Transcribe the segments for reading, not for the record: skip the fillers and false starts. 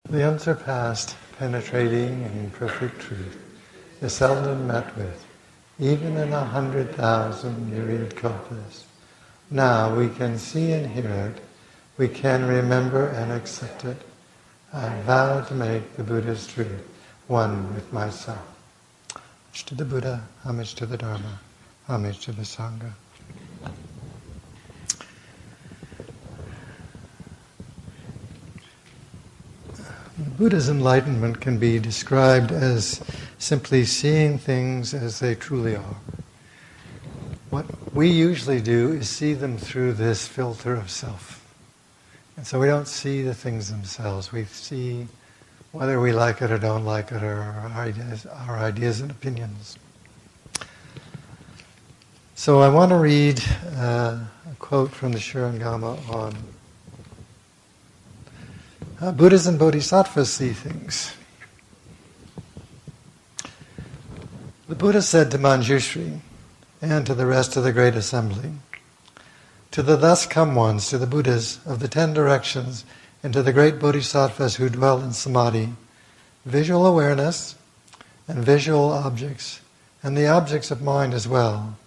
The unsurpassed, penetrating, and perfect truth is seldom met with, even in 100,000 myriad kalpas. Now we can see and hear it, we can remember and accept it. I vow to make the Buddha's truth one with myself. Homage to the Buddha, homage to the Dharma, homage to the Sangha. The Buddha's enlightenment can be described as simply seeing things as they truly are. What we usually do is see them through this filter of self. And so we don't see the things themselves. We see whether we like it or don't like it, or our ideas and opinions. So I want to read a quote from the Shurangama on Buddhas and Bodhisattvas see things. The Buddha said to Manjushri and to the rest of the great assembly, to the thus come ones, to the Buddhas of the 10 directions, and to the great Bodhisattvas who dwell in Samadhi, visual awareness and visual objects, and the objects of mind as well,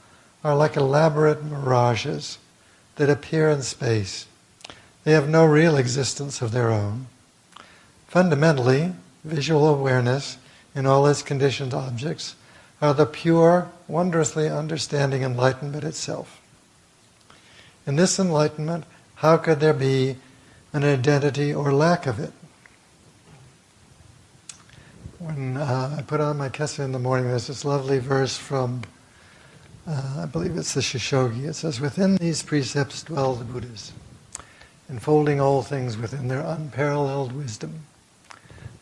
are like elaborate mirages that appear in space. They have no real existence of their own. Fundamentally, visual awareness in all its conditioned objects are the pure, wondrously understanding enlightenment itself. In this enlightenment, how could there be an identity or lack of it? When I put on my kesa in the morning, there's this lovely verse from, I believe it's the Shishogi. It says, within these precepts dwell the Buddhas, enfolding all things within their unparalleled wisdom.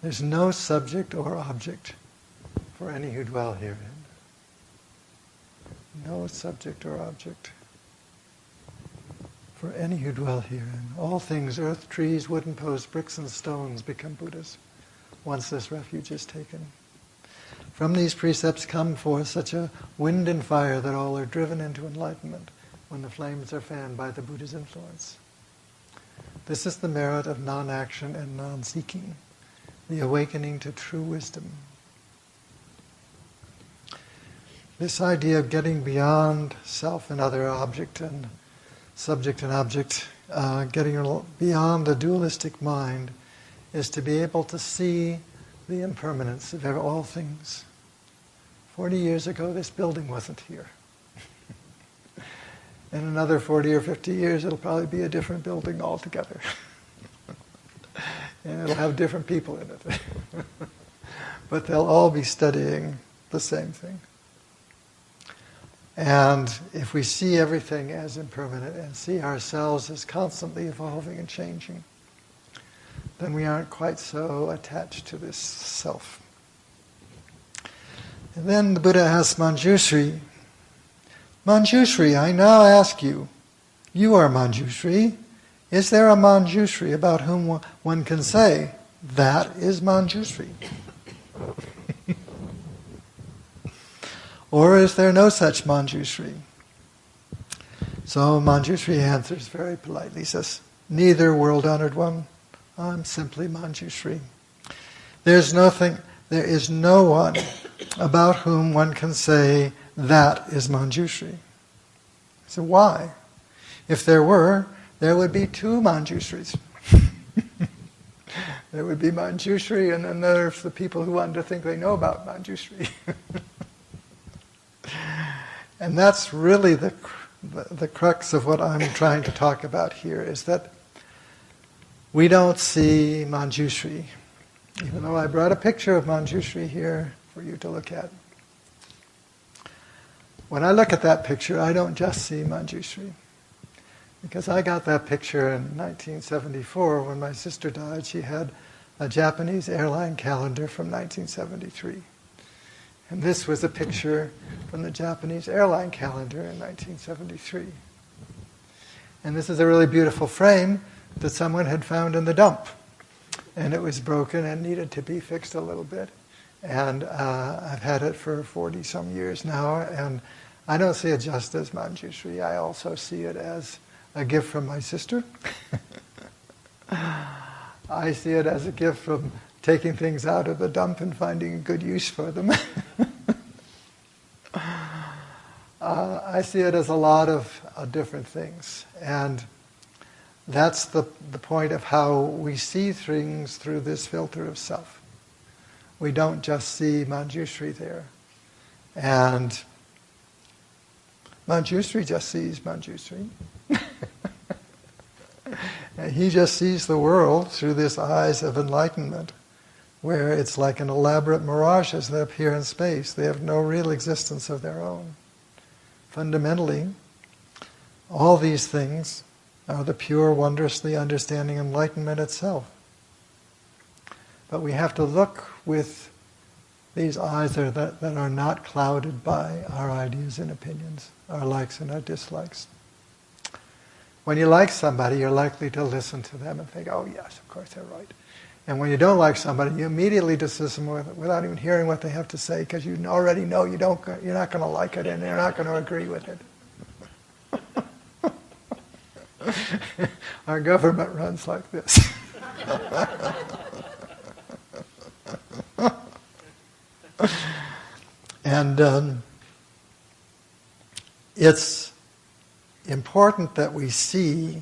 There's no subject or object for any who dwell herein. No subject or object for any who dwell herein. All things, earth, trees, wooden posts, bricks and stones, become Buddhas once this refuge is taken. From these precepts come forth such a wind and fire that all are driven into enlightenment when the flames are fanned by the Buddha's influence. This is the merit of non-action and non-seeking, the awakening to true wisdom. This idea of getting beyond self and other object and subject and object, getting beyond a dualistic mind, is to be able to see the impermanence of all things. 40 years ago, this building wasn't here. In another 40 or 50 years, it'll probably be a different building altogether. And it'll have different people in it. But they'll all be studying the same thing. And if we see everything as impermanent and see ourselves as constantly evolving and changing, then we aren't quite so attached to this self. And then the Buddha asked Manjushri, Manjushri, I now ask you, you are Manjushri, is there a Manjushri about whom one can say, that is Manjushri? Or is there no such Manjushri? So Manjushri answers very politely, says, neither, world-honored one, I'm simply Manjushri. There is no one about whom one can say, that is Manjushri. So why? If there were, there would be 2 Manjushris. There would be Manjushri, and then there's the people who want to think they know about Manjushri. And that's really the crux of what I'm trying to talk about here, is that we don't see Manjushri, even though I brought a picture of Manjushri here for you to look at. When I look at that picture, I don't just see Manjushri, because I got that picture in 1974 when my sister died. She had a Japanese airline calendar from 1973. And this was a picture from the Japanese airline calendar in 1973. And this is a really beautiful frame that someone had found in the dump. And it was broken and needed to be fixed a little bit. And I've had it for 40-some years now, and I don't see it just as Manjushri. I also see it as a gift from my sister. I see it as a gift from taking things out of the dump and finding a good use for them. I see it as a lot of different things. And that's the point of how we see things through this filter of self. We don't just see Manjushri there. And Manjushri just sees Manjushri. And he just sees the world through this eyes of enlightenment, where it's like an elaborate mirages that appear in space. They have no real existence of their own. Fundamentally, all these things are the pure, wondrously understanding enlightenment itself. But we have to look with these eyes that are not clouded by our ideas and opinions, our likes and our dislikes. When you like somebody, you're likely to listen to them and think, oh yes, of course they're right. And when you don't like somebody, you immediately dismiss them without even hearing what they have to say, because you already know you're not going to like it and you're not going to agree with it. Our government runs like this. And it's important that we see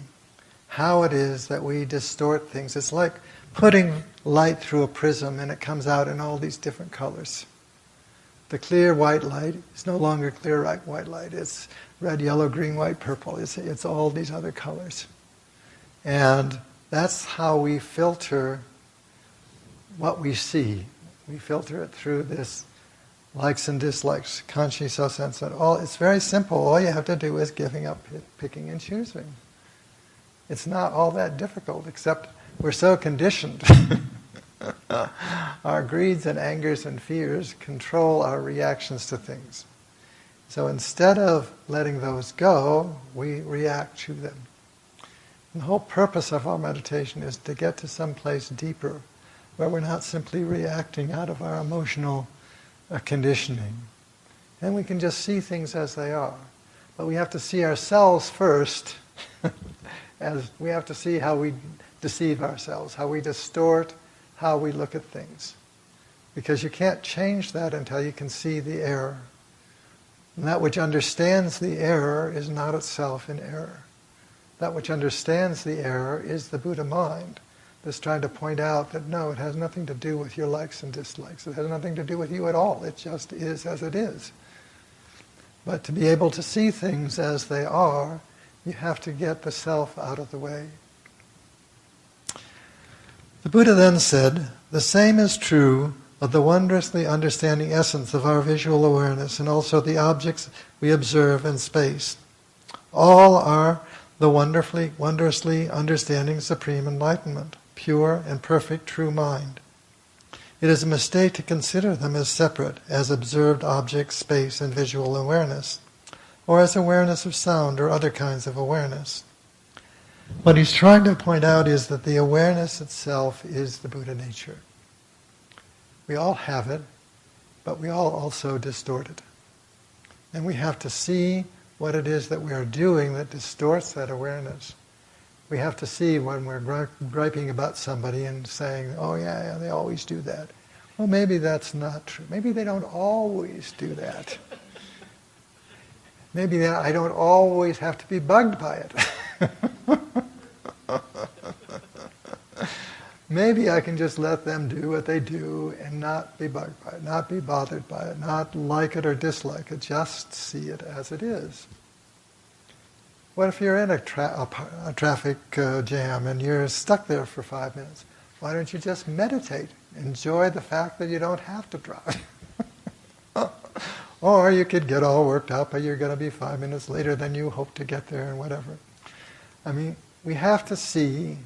how it is that we distort things. It's like putting light through a prism and it comes out in all these different colors. The clear white light is no longer clear white light. It's red, yellow, green, white, purple. It's all these other colors. And that's how we filter what we see. We filter it through this likes and dislikes, kanchi, so sense. It's very simple. All you have to do is giving up picking and choosing. It's not all that difficult, except we're so conditioned. Our greeds and angers and fears control our reactions to things. So instead of letting those go, we react to them. And the whole purpose of our meditation is to get to some place deeper, where we're not simply reacting out of our emotional conditioning. And we can just see things as they are. But we have to see ourselves first, as we have to see how we deceive ourselves, how we distort, how we look at things. Because you can't change that until you can see the error. And that which understands the error is not itself in error. That which understands the error is the Buddha mind that's trying to point out that no, it has nothing to do with your likes and dislikes. It has nothing to do with you at all. It just is as it is. But to be able to see things as they are, you have to get the self out of the way. The Buddha then said, the same is true of the wondrously understanding essence of our visual awareness and also the objects we observe in space. All are the wondrously understanding supreme enlightenment, pure and perfect true mind. It is a mistake to consider them as separate, as observed objects, space, and visual awareness, or as awareness of sound or other kinds of awareness. What he's trying to point out is that the awareness itself is the Buddha nature. We all have it, but we all also distort it. And we have to see what it is that we are doing that distorts that awareness. We have to see when we're griping about somebody and saying, oh yeah, they always do that. Well, maybe that's not true. Maybe they don't always do that. Maybe I don't always have to be bugged by it. Maybe I can just let them do what they do and not be bugged by it, not be bothered by it, not like it or dislike it, just see it as it is. What if you're in a traffic jam and you're stuck there for 5 minutes? Why don't you just meditate? Enjoy the fact that you don't have to drive. Or you could get all worked up, but you're going to be 5 minutes later than you hope to get there and whatever. I mean, we have to see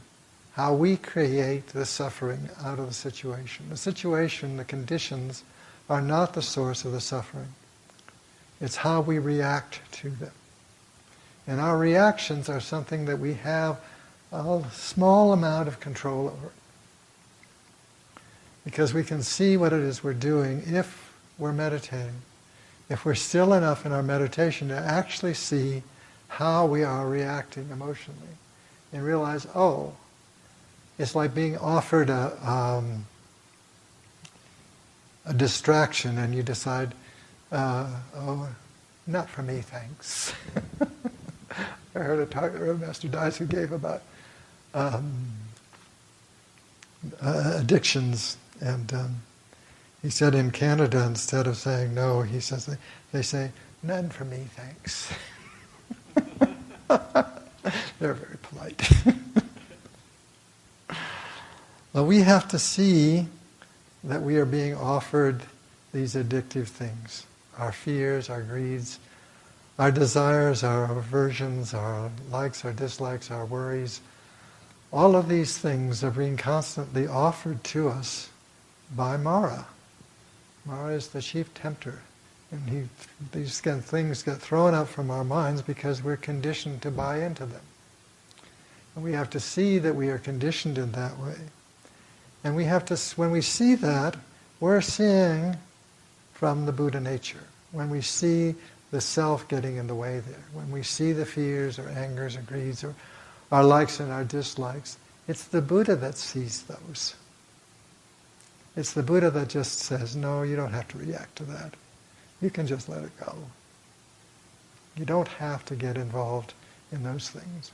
how we create the suffering out of the situation. The situation, the conditions, are not the source of the suffering. It's how we react to them. And our reactions are something that we have a small amount of control over. Because we can see what it is we're doing if we're meditating. If we're still enough in our meditation to actually see how we are reacting emotionally and realize, oh, It's like being offered a distraction, and you decide, oh, not for me, thanks. I heard a talk that Master Daisu gave about addictions, and he said in Canada, instead of saying no, he says they say, none for me, thanks. They're very polite. Well, we have to see that we are being offered these addictive things. Our fears, our greeds, our desires, our aversions, our likes, our dislikes, our worries. All of these things are being constantly offered to us by Mara. Mara is the chief tempter. And these things get thrown up from our minds because we're conditioned to buy into them. And we have to see that we are conditioned in that way. And we have to, when we see that, we're seeing from the Buddha nature. When we see the self getting in the way there, when we see the fears or angers or greeds or our likes and our dislikes, it's the Buddha that sees those. It's the Buddha that just says, no, you don't have to react to that. You can just let it go. You don't have to get involved in those things.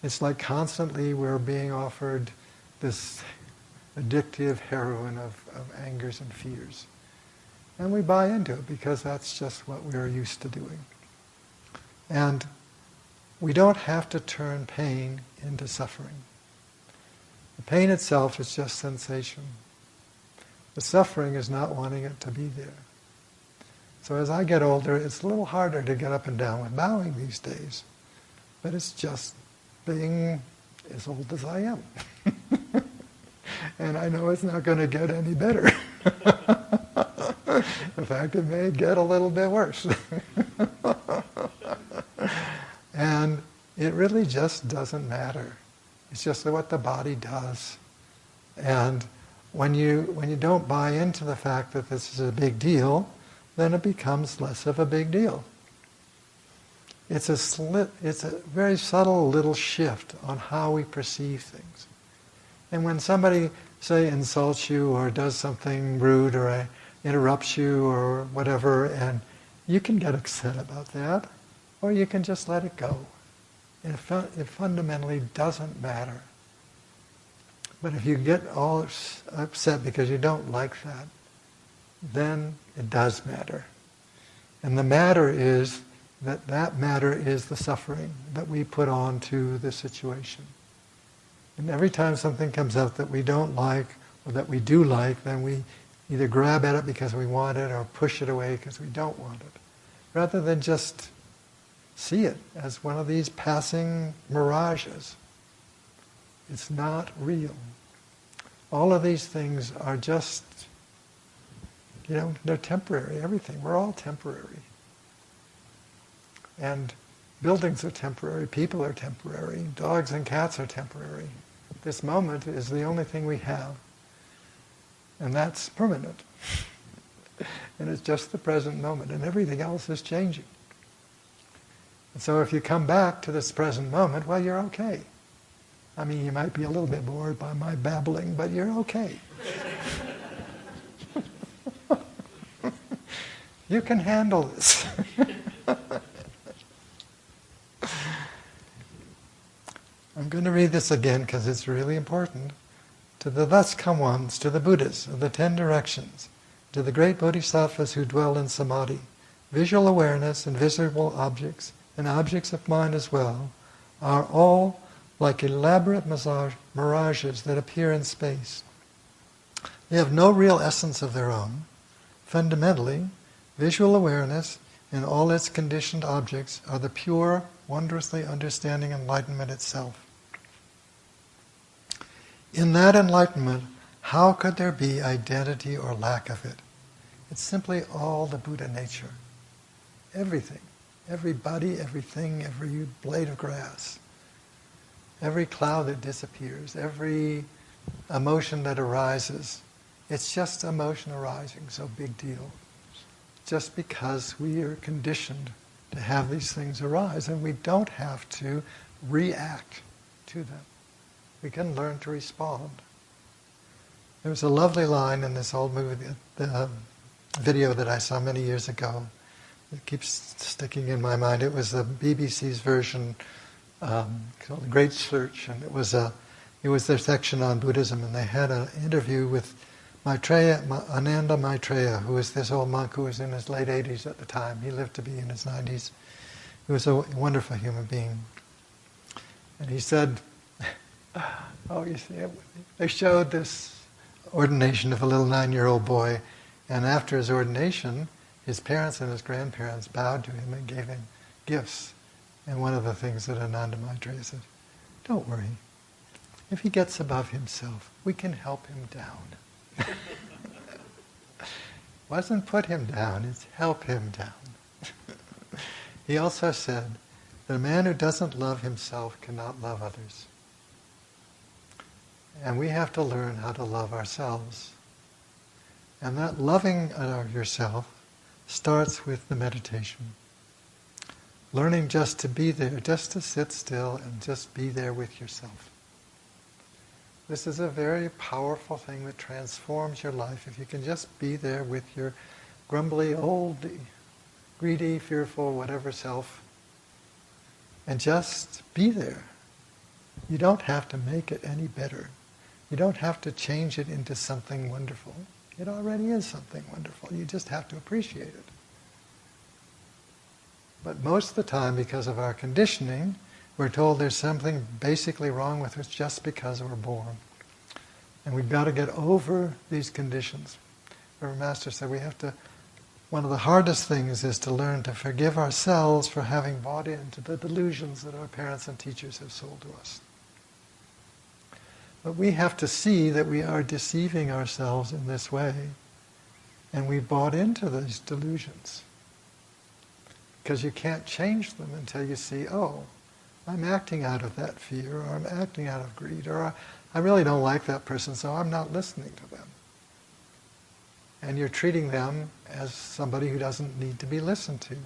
It's like constantly we're being offered this addictive heroin of angers and fears. And we buy into it because that's just what we're used to doing. And we don't have to turn pain into suffering. The pain itself is just sensation. The suffering is not wanting it to be there. So as I get older, it's a little harder to get up and down with bowing these days. But it's just being as old as I am. And I know it's not going to get any better. In fact, it may get a little bit worse. And it really just doesn't matter. It's just what the body does. And when you don't buy into the fact that this is a big deal, then it becomes less of a big deal. It's a very subtle little shift on how we perceive things. And when somebody, say, insults you or does something rude or interrupts you or whatever, and you can get upset about that, or you can just let it go. It fundamentally doesn't matter. But if you get all upset because you don't like that, then it does matter. And the matter is that matter is the suffering that we put on to the situation. And every time something comes up that we don't like or that we do like, then we either grab at it because we want it or push it away because we don't want it. Rather than just see it as one of these passing mirages. It's not real. All of these things are just, they're temporary, everything. We're all temporary. And buildings are temporary, people are temporary, dogs and cats are temporary. This moment is the only thing we have. And that's permanent. And it's just the present moment, and everything else is changing. And so if you come back to this present moment, well, you're okay. I mean, you might be a little bit bored by my babbling, but you're okay. You can handle this. I'm going to read this again because it's really important. To the thus come ones, to the Buddhas of the 10 directions, to the great bodhisattvas who dwell in samadhi, visual awareness and visible objects, and objects of mind as well, are all like elaborate mirages that appear in space. They have no real essence of their own. Fundamentally, visual awareness and all its conditioned objects are the pure, wondrously understanding enlightenment itself. In that enlightenment, how could there be identity or lack of it? It's simply all the Buddha nature. Everything. Everybody, everything, every blade of grass. Every cloud that disappears. Every emotion that arises. It's just emotion arising, so big deal. Just because we are conditioned to have these things arise, and we don't have to react to them. we can learn to respond. There was a lovely line in this old movie, the video that I saw many years ago. It keeps sticking in my mind. It was the BBC's version called The Great Search, and it was their section on Buddhism, and they had an interview with Ananda Maitreya, who was this old monk who was in his late 80s at the time. He lived to be in his 90s. He was a wonderful human being. And he said, you see, they showed this ordination of a little 9-year-old boy, and after his ordination, his parents and his grandparents bowed to him and gave him gifts. And one of the things that Ananda Maitreya said, don't worry, if he gets above himself, we can help him down. Wasn't put him down, it's help him down. He also said that a man who doesn't love himself cannot love others. And we have to learn how to love ourselves. And that loving of yourself starts with the meditation. Learning just to be there, just to sit still and just be there with yourself. This is a very powerful thing that transforms your life. If you can just be there with your grumbly, old, greedy, fearful, whatever self, and just be there. You don't have to make it any better. You don't have to change it into something wonderful. It already is something wonderful. You just have to appreciate it. But most of the time, because of our conditioning, we're told there's something basically wrong with us just because we're born. And we've got to get over these conditions. Our Master said one of the hardest things is to learn to forgive ourselves for having bought into the delusions that our parents and teachers have sold to us. But we have to see that we are deceiving ourselves in this way, and we bought into these delusions. Because you can't change them until you see, oh, I'm acting out of that fear, or I'm acting out of greed, or I really don't like that person, so I'm not listening to them. And you're treating them as somebody who doesn't need to be listened to.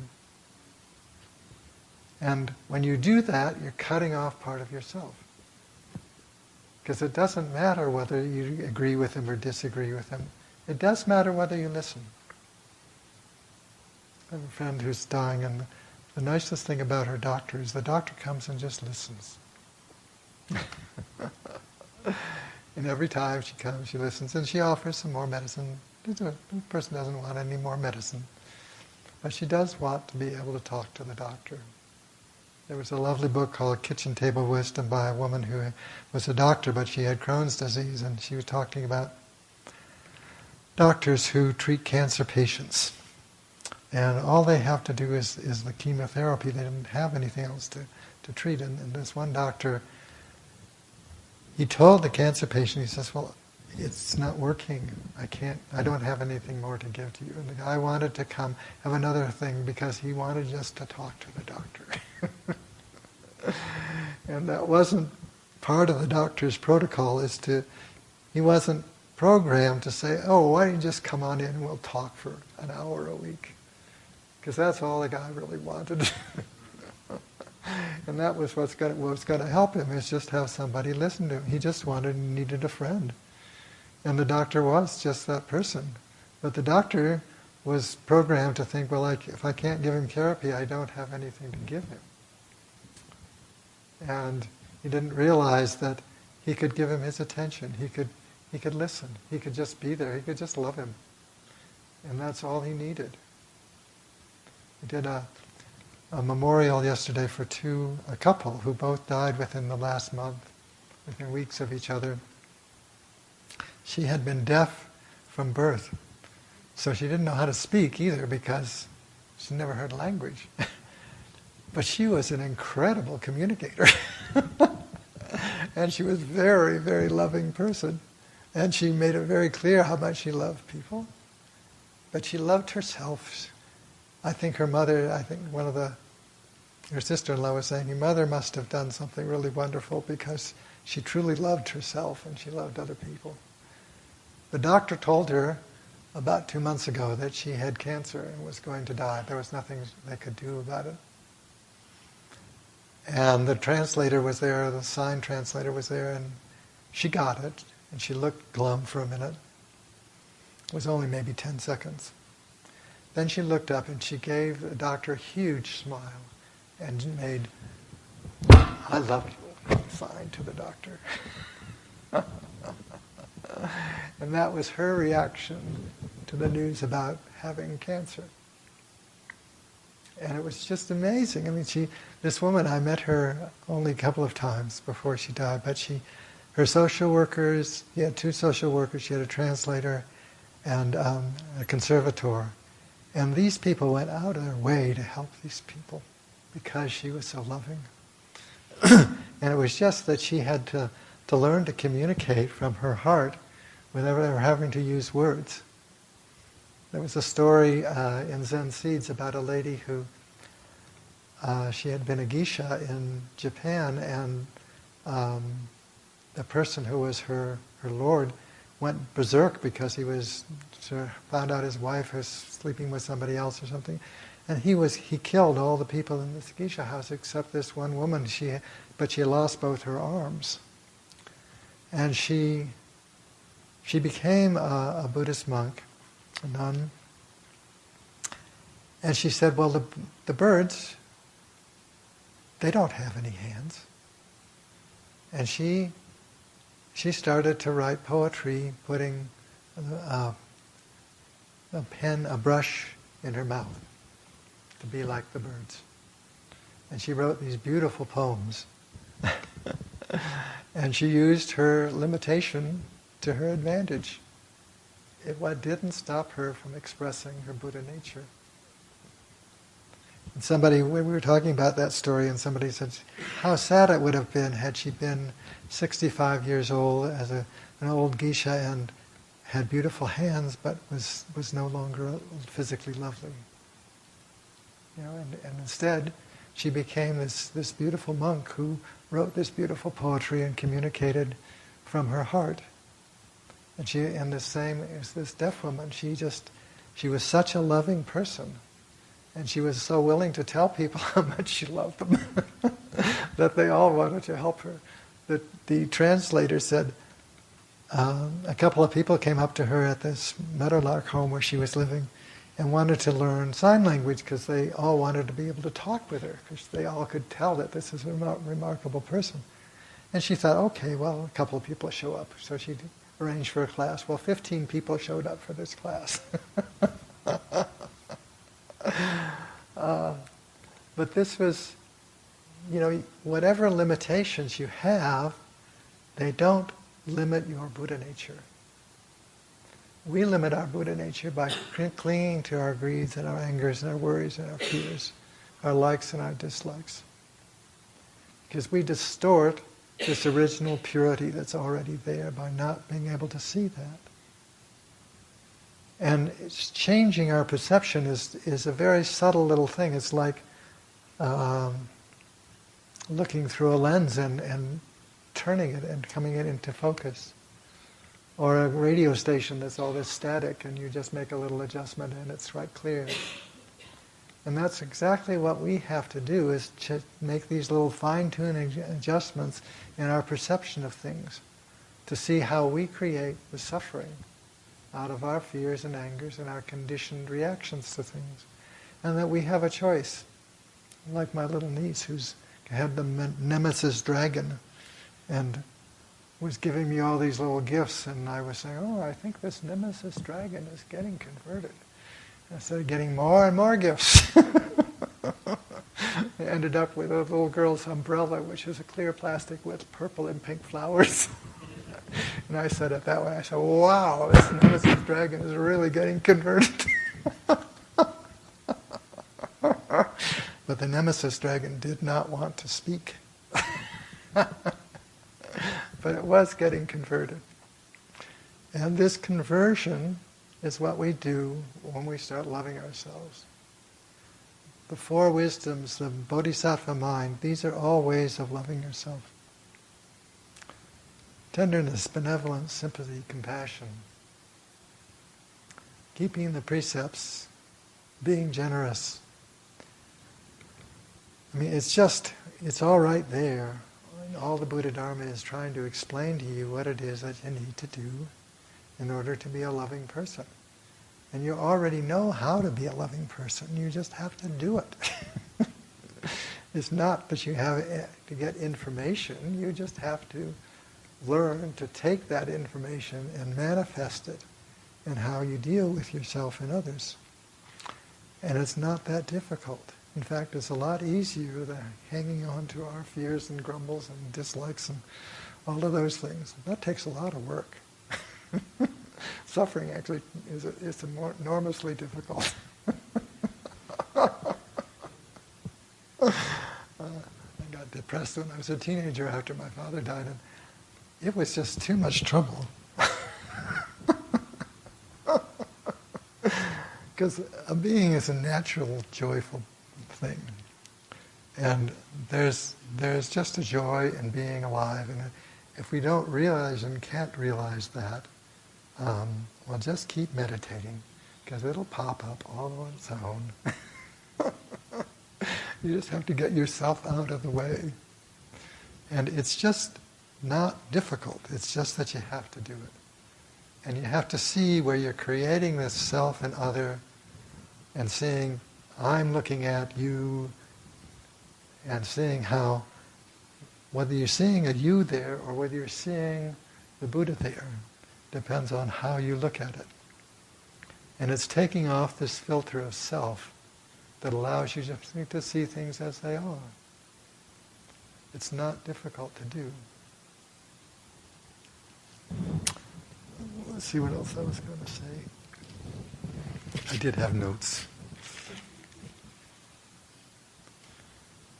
And when you do that, you're cutting off part of yourself. Because it doesn't matter whether you agree with them or disagree with them. It does matter whether you listen. I have a friend who's dying, and the nicest thing about her doctor is the doctor comes and just listens. And every time she comes, she listens, and she offers some more medicine. The person doesn't want any more medicine. But she does want to be able to talk to the doctor. There was a lovely book called Kitchen Table Wisdom by a woman who was a doctor, but she had Crohn's disease, and she was talking about doctors who treat cancer patients. And all they have to do is the chemotherapy. They didn't have anything else to treat. And this one doctor, he told the cancer patient, he says, well, it's not working. I don't have anything more to give to you. And the guy wanted to come have another thing because he wanted just to talk to the doctor. And that wasn't part of the doctor's protocol, he wasn't programmed to say, oh, why don't you just come on in and we'll talk for an hour a week. Because that's all the guy really wanted. And that was what's going to help him, is just have somebody listen to him. He just needed a friend. And the doctor was just that person. But the doctor was programmed to think, well, if I can't give him therapy, I don't have anything to give him. And he didn't realize that he could give him his attention. He could listen. He could just be there. He could just love him. And that's all he needed. We did a memorial yesterday for a couple who both died within the last month, within weeks of each other. She had been deaf from birth, so she didn't know how to speak either because she never heard language. But she was an incredible communicator. And she was a very, very loving person. And she made it very clear how much she loved people. But she loved herself. I think her mother, her sister-in-law was saying, your mother must have done something really wonderful because she truly loved herself and she loved other people. The doctor told her about 2 months ago that she had cancer and was going to die. There was nothing they could do about it. And the translator was there, the sign translator was there, and she got it, and she looked glum for a minute. It was only maybe 10 seconds. Then she looked up and she gave the doctor a huge smile and made, "I love you," sign to the doctor. And that was her reaction to the news about having cancer. And it was just amazing. I mean, this woman, I met her only a couple of times before she died, but her social workers, she had 2 social workers, she had a translator and a conservator. And these people went out of their way to help these people because she was so loving. And it was just that she had to learn to communicate from her heart without ever having to use words. There was a story in Zen Seeds about a lady who, she had been a geisha in Japan, and the person who was her lord went berserk because he found out his wife was sleeping with somebody else or something. And he killed all the people in this geisha house except this one woman, but she lost both her arms. And she became a Buddhist monk, a nun. And she said, well, the birds, they don't have any hands. And she started to write poetry, putting a brush in her mouth to be like the birds. And she wrote these beautiful poems. And she used her limitation to her advantage. It didn't stop her from expressing her Buddha nature. And when we were talking about that story, and somebody said, how sad it would have been had she been 65 years old as an old geisha and had beautiful hands, but was no longer physically lovely. And instead, she became this beautiful monk who wrote this beautiful poetry and communicated from her heart. And the same as this deaf woman, she was such a loving person. And she was so willing to tell people how much she loved them that they all wanted to help her. The translator said, a couple of people came up to her at this Meadowlark home where she was living and wanted to learn sign language because they all wanted to be able to talk with her because they all could tell that this is a remarkable person. And she thought, okay, well, a couple of people show up. So she arranged for a class. Well, 15 people showed up for this class. But this was, whatever limitations you have, they don't limit your Buddha nature. We limit our Buddha nature by clinging to our greeds and our angers and our worries and our fears, our likes and our dislikes. Because we distort this original purity that's already there by not being able to see that. And changing our perception is a very subtle little thing. It's like looking through a lens and turning it and coming it into focus. Or a radio station that's all this static and you just make a little adjustment and it's right clear. And that's exactly what we have to do, is to make these little fine-tuning adjustments in our perception of things to see how we create the suffering out of our fears and angers and our conditioned reactions to things. And that we have a choice. Like my little niece who's had the nemesis dragon and was giving me all these little gifts, and I was saying, oh, I think this nemesis dragon is getting converted. And I started getting more and more gifts. I ended up with a little girl's umbrella, which is a clear plastic with purple and pink flowers. And I said it that way. I said, wow, this nemesis dragon is really getting converted. But the nemesis dragon did not want to speak. But it was getting converted. And this conversion is what we do when we start loving ourselves. The 4 wisdoms, the bodhisattva mind, these are all ways of loving yourself. Tenderness, benevolence, sympathy, compassion. Keeping the precepts, being generous. I mean, it's all right there. all the Buddha Dharma is trying to explain to you what it is that you need to do in order to be a loving person. And you already know how to be a loving person. You just have to do it. It's not that you have to get information. You just have to learn to take that information and manifest it in how you deal with yourself and others. And it's not that difficult. In fact, it's a lot easier than hanging on to our fears and grumbles and dislikes and all of those things. That takes a lot of work. Suffering actually is enormously difficult. I got depressed when I was a teenager after my father died, and it was just too much trouble. Because a being is a natural, joyful thing. And there's just a joy in being alive. And if we don't realize and can't realize that, well, just keep meditating, because it'll pop up all on its own. You just have to get yourself out of the way. And it's just not difficult. It's just that you have to do it. And you have to see where you're creating this self and other, and seeing, I'm looking at you, and seeing how, whether you're seeing a you there or whether you're seeing the Buddha there, depends on how you look at it. And it's taking off this filter of self that allows you to see things as they are. It's not difficult to do. Let's see what else I was going to say. I did have notes.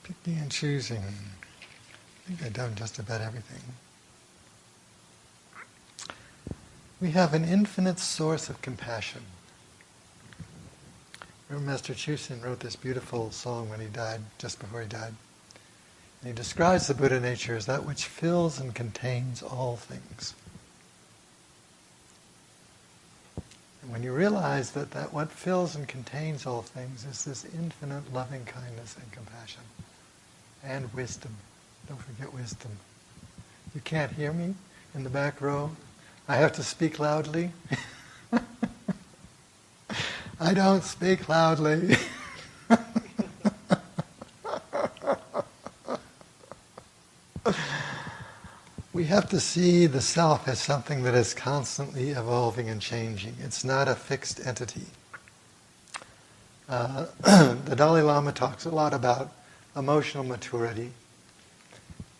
Picking and choosing. I think I've done just about everything. We have an infinite source of compassion. Remember, Master Chusen wrote this beautiful song when he died, just before he died. And he describes the Buddha nature as that which fills and contains all things. And when you realize that what fills and contains all things is this infinite loving kindness and compassion. And wisdom. Don't forget wisdom. You can't hear me in the back row? I have to speak loudly? I don't speak loudly. We have to see the self as something that is constantly evolving and changing. It's not a fixed entity. The Dalai Lama talks a lot about emotional maturity.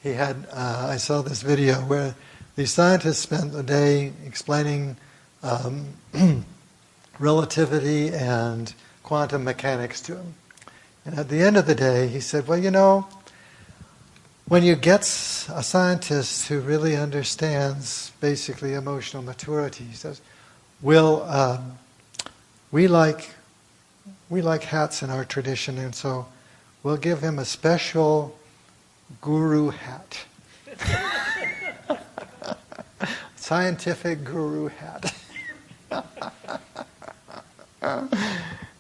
I saw this video where the scientists spent the day explaining relativity and quantum mechanics to him. And at the end of the day, he said, well, you know, when you get a scientist who really understands basically emotional maturity, he says, well, we like hats in our tradition, and so we'll give him a special guru hat. Scientific guru hat.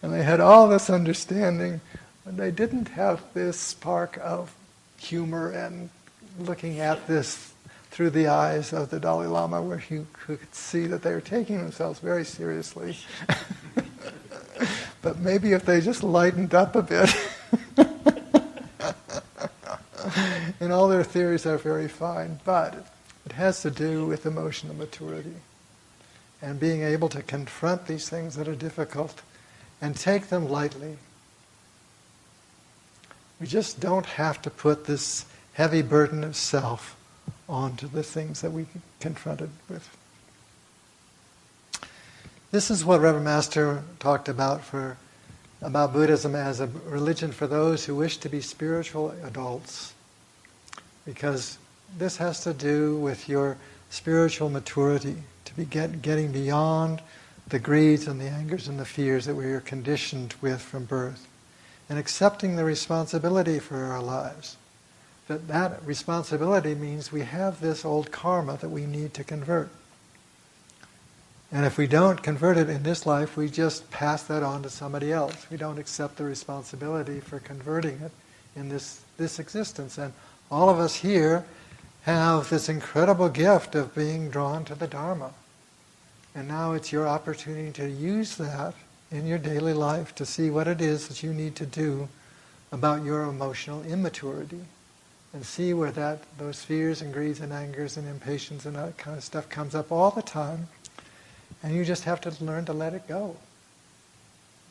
And they had all this understanding, but they didn't have this spark of humor and looking at this through the eyes of the Dalai Lama, where you could see that they were taking themselves very seriously. But maybe if they just lightened up a bit, and all their theories are very fine, but it has to do with emotional maturity and being able to confront these things that are difficult and take them lightly. We just don't have to put this heavy burden of self onto the things that we confronted with. This is what Reverend Master talked about Buddhism as a religion for those who wish to be spiritual adults, because this has to do with your spiritual maturity, to be getting beyond the greeds and the angers and the fears that we are conditioned with from birth, and accepting the responsibility for our lives. That responsibility means we have this old karma that we need to convert. And if we don't convert it in this life, we just pass that on to somebody else. We don't accept the responsibility for converting it in this existence. And all of us here have this incredible gift of being drawn to the Dharma. And now it's your opportunity to use that in your daily life to see what it is that you need to do about your emotional immaturity. And see where those fears and greeds and angers and impatience and that kind of stuff comes up all the time. And you just have to learn to let it go.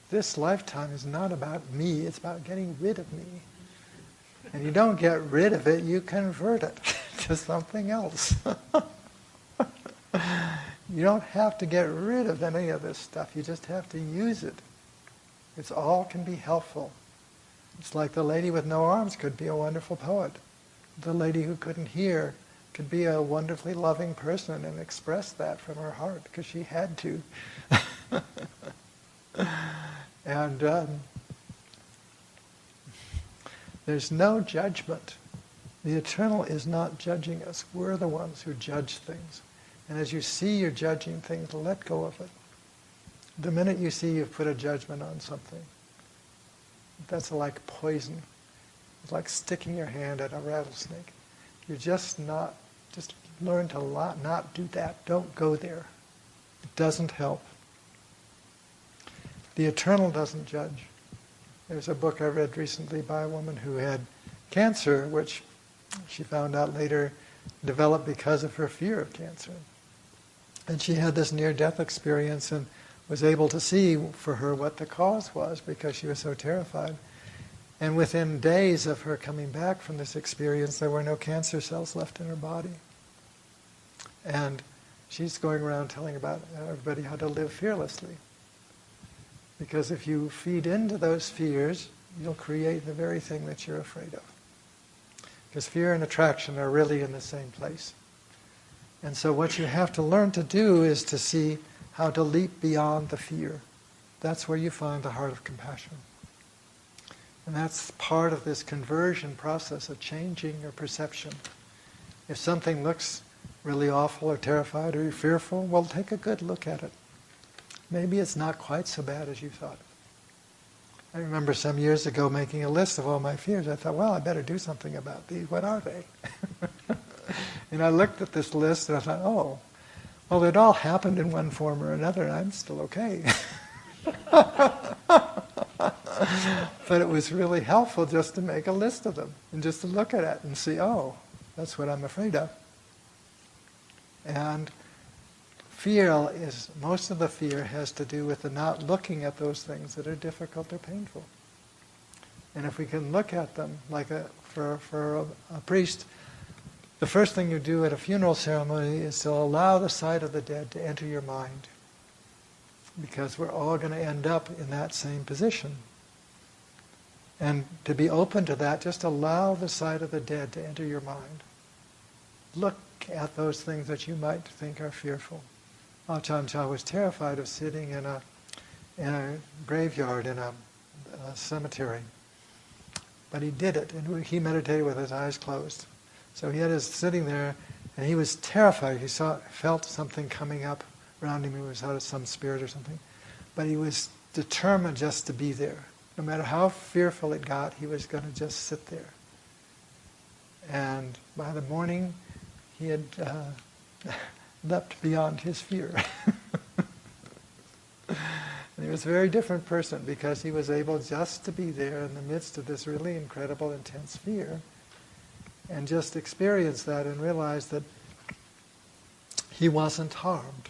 This lifetime is not about me, it's about getting rid of me. And you don't get rid of it, you convert it to something else. You don't have to get rid of any of this stuff, you just have to use it. It's all can be helpful. It's like the lady with no arms could be a wonderful poet. The lady who couldn't hear could be a wonderfully loving person and express that from her heart because she had to. And there's no judgment. The Eternal is not judging us. We're the ones who judge things. And as you see you're judging things, let go of it. The minute you see you've put a judgment on something, that's like poison. It's like sticking your hand at a rattlesnake. You're just learn to not do that. Don't go there. It doesn't help. The Eternal doesn't judge. There's a book I read recently by a woman who had cancer, which she found out later developed because of her fear of cancer. And she had this near-death experience and was able to see for her what the cause was because she was so terrified. And within days of her coming back from this experience, there were no cancer cells left in her body. And she's going around telling about everybody how to live fearlessly. Because if you feed into those fears, you'll create the very thing that you're afraid of. Because fear and attraction are really in the same place. And so what you have to learn to do is to see how to leap beyond the fear. That's where you find the heart of compassion. And that's part of this conversion process of changing your perception. If something looks really awful or terrified or you're fearful, well, take a good look at it. Maybe it's not quite so bad as you thought. I remember some years ago making a list of all my fears. I thought, well, I better do something about these. What are they? And I looked at this list and I thought, oh, well, it all happened in one form or another and I'm still okay. But it was really helpful just to make a list of them and just to look at it and see, oh, that's what I'm afraid of. And most of the fear has to do with the not looking at those things that are difficult or painful. And if we can look at them, like for a priest, the first thing you do at a funeral ceremony is to allow the sight of the dead to enter your mind. Because we're all going to end up in that same position. And to be open to that, just allow the sight of the dead to enter your mind. Look at those things that you might think are fearful. Ajahn Chah was terrified of sitting in a graveyard, in a cemetery. But he did it, and he meditated with his eyes closed. So he had his sitting there, and he was terrified. He felt something coming up around him. He was out of some spirit or something. But he was determined just to be there. No matter how fearful it got, he was going to just sit there. And by the morning, he had leapt beyond his fear. And he was a very different person because he was able just to be there in the midst of this really incredible, intense fear and just experience that and realize that he wasn't harmed.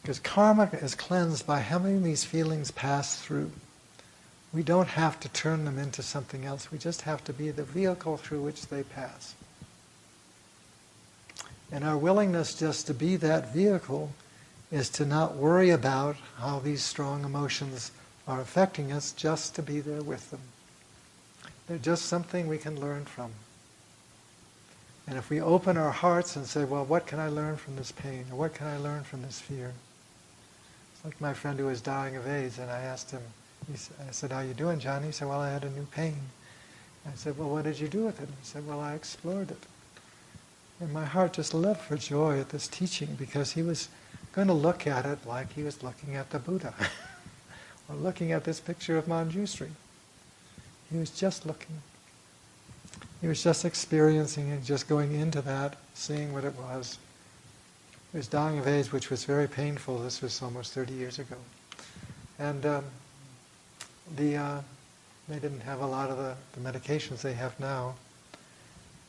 Because karma is cleansed by having these feelings pass through. We don't have to turn them into something else. We just have to be the vehicle through which they pass. And our willingness just to be that vehicle is to not worry about how these strong emotions are affecting us, just to be there with them. They're just something we can learn from. And if we open our hearts and say, well, what can I learn from this pain? Or what can I learn from this fear? It's like my friend who was dying of AIDS, and I asked him, I said, how you doing, John? He said, well, I had a new pain. I said, well, what did you do with it? He said, well, I explored it. And my heart just leapt for joy at this teaching, because he was going to look at it like he was looking at the Buddha, or looking at this picture of Manjushri. He was just looking. He was just experiencing it, just going into that, seeing what it was. He was dying of AIDS, which was very painful. This was almost 30 years ago. And they didn't have a lot of the medications they have now.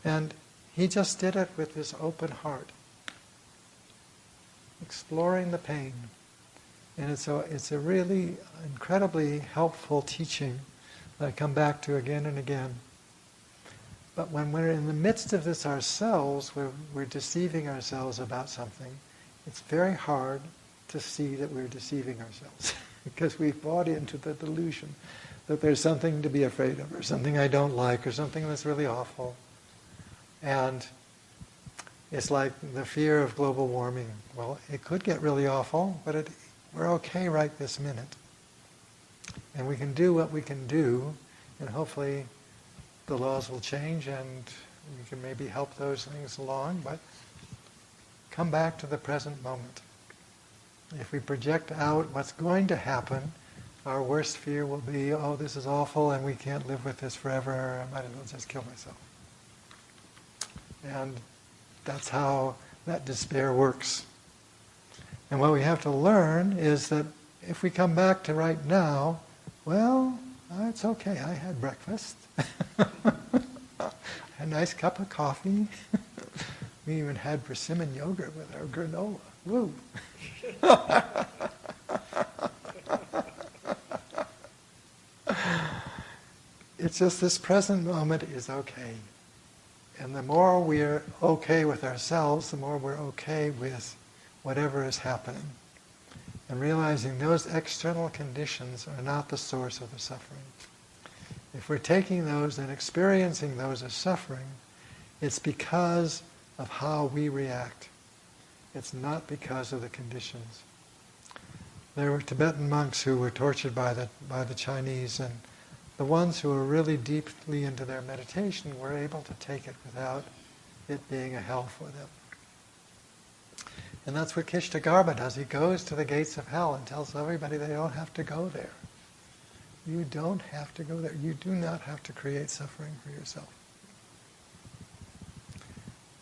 And he just did it with his open heart, exploring the pain. And it's a really incredibly helpful teaching that I come back to again and again. But when we're in the midst of this ourselves, where we're deceiving ourselves about something, it's very hard to see that we're deceiving ourselves because we've bought into the delusion that there's something to be afraid of, or something I don't like, or something that's really awful. And it's like the fear of global warming. Well, it could get really awful, but we're okay right this minute. And we can do what we can do, and hopefully the laws will change and we can maybe help those things along, but come back to the present moment. If we project out what's going to happen, our worst fear will be, oh, this is awful and we can't live with this forever, I might as well just kill myself. And that's how that despair works. And what we have to learn is that if we come back to right now, well, it's okay, I had breakfast. A nice cup of coffee. We even had persimmon yogurt with our granola. Woo! It's just this present moment is okay. And the more we're okay with ourselves, the more we're okay with whatever is happening. And realizing those external conditions are not the source of the suffering. If we're taking those and experiencing those as suffering, it's because of how we react. It's not because of the conditions. There were Tibetan monks who were tortured by the Chinese, and the ones who were really deeply into their meditation were able to take it without it being a hell for them. And that's what Kishtagarbha does. He goes to the gates of hell and tells everybody they don't have to go there. You don't have to go there. You do not have to create suffering for yourself.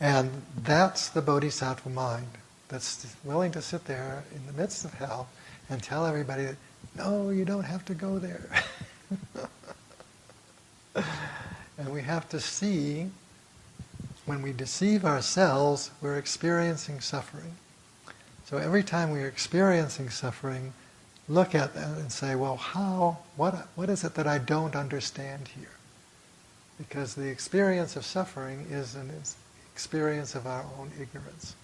And that's the bodhisattva mind that's willing to sit there in the midst of hell and tell everybody that, no, you don't have to go there. And we have to see, when we deceive ourselves, we're experiencing suffering. So every time we're experiencing suffering, look at that and say, well, what is it that I don't understand here? Because the experience of suffering is an experience of our own ignorance.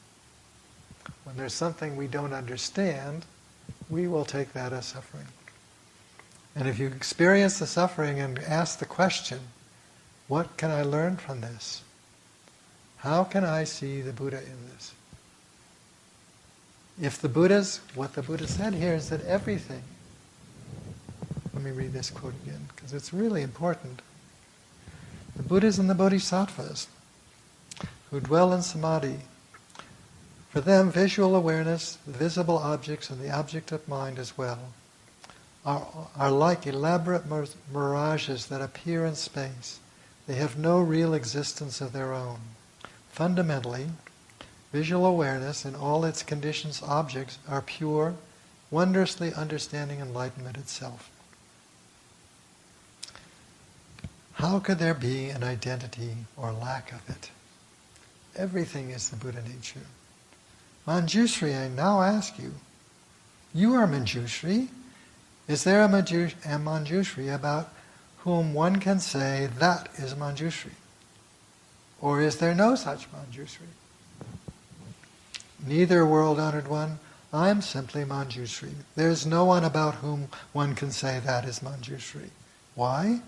When there's something we don't understand, we will take that as suffering. And if you experience the suffering and ask the question, what can I learn from this? How can I see the Buddha in this? What the Buddha said here is that everything, let me read this quote again, because it's really important. The Buddhas and the Bodhisattvas who dwell in samadhi, for them visual awareness, the visible objects and the object of mind as well, are like elaborate mirages that appear in space. They have no real existence of their own. Fundamentally, visual awareness and all its conditions, objects, are pure, wondrously understanding enlightenment itself. How could there be an identity or lack of it? Everything is the Buddha nature. Manjushri, I now ask you, you are Manjushri. Is there a Manjushri about whom one can say that is Manjushri? Or is there no such Manjushri? Neither, world-honored one, I am simply Manjushri. There is no one about whom one can say that is Manjushri. Why?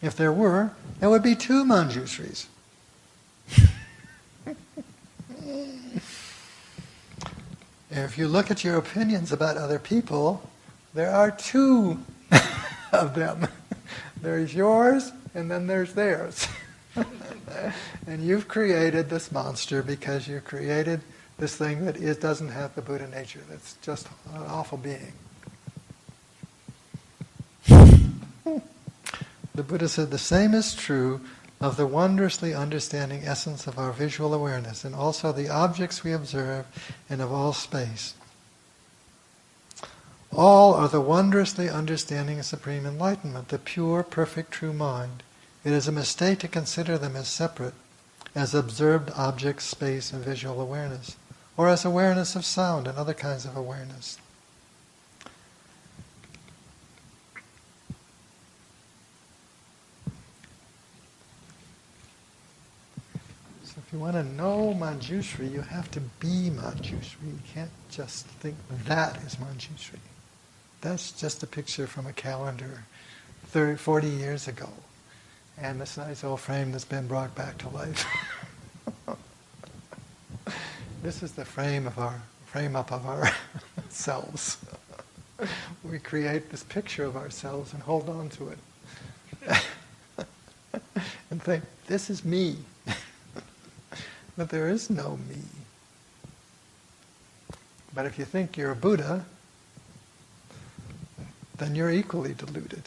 If there were, there would be two Manjushris. If you look at your opinions about other people, there are two of them. There's yours, and then there's theirs. And you've created this monster because you created this thing that doesn't have the Buddha nature. That's just an awful being. The Buddha said the same is true of the wondrously understanding essence of our visual awareness, and also the objects we observe, and of all space. All are the wondrously understanding of supreme enlightenment, the pure, perfect, true mind. It is a mistake to consider them as separate, as observed objects, space, and visual awareness, or as awareness of sound and other kinds of awareness. So if you want to know Manjushri, you have to be Manjushri. You can't just think that is Manjushri. That's just a picture from a calendar 40 years ago. And this nice old frame that's been brought back to life. This is the frame up of our selves. We create this picture of ourselves and hold on to it. And think, this is me. But there is no me. But if you think you're a Buddha, then you're equally deluded.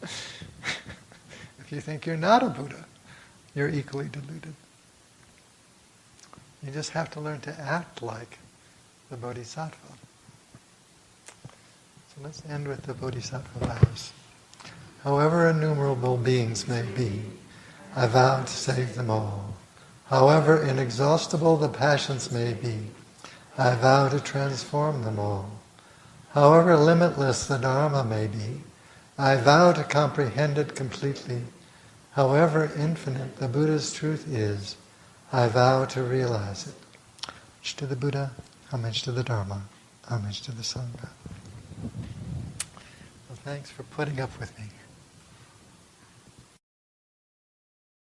If you think you're not a Buddha, you're equally deluded. You just have to learn to act like the Bodhisattva. So let's end with the Bodhisattva vows. However innumerable beings may be, I vow to save them all. However inexhaustible the passions may be, I vow to transform them all. However limitless the Dharma may be, I vow to comprehend it completely. However infinite the Buddha's truth is, I vow to realize it. Homage to the Buddha, homage to the Dharma, homage to the Sangha. Well, thanks for putting up with me.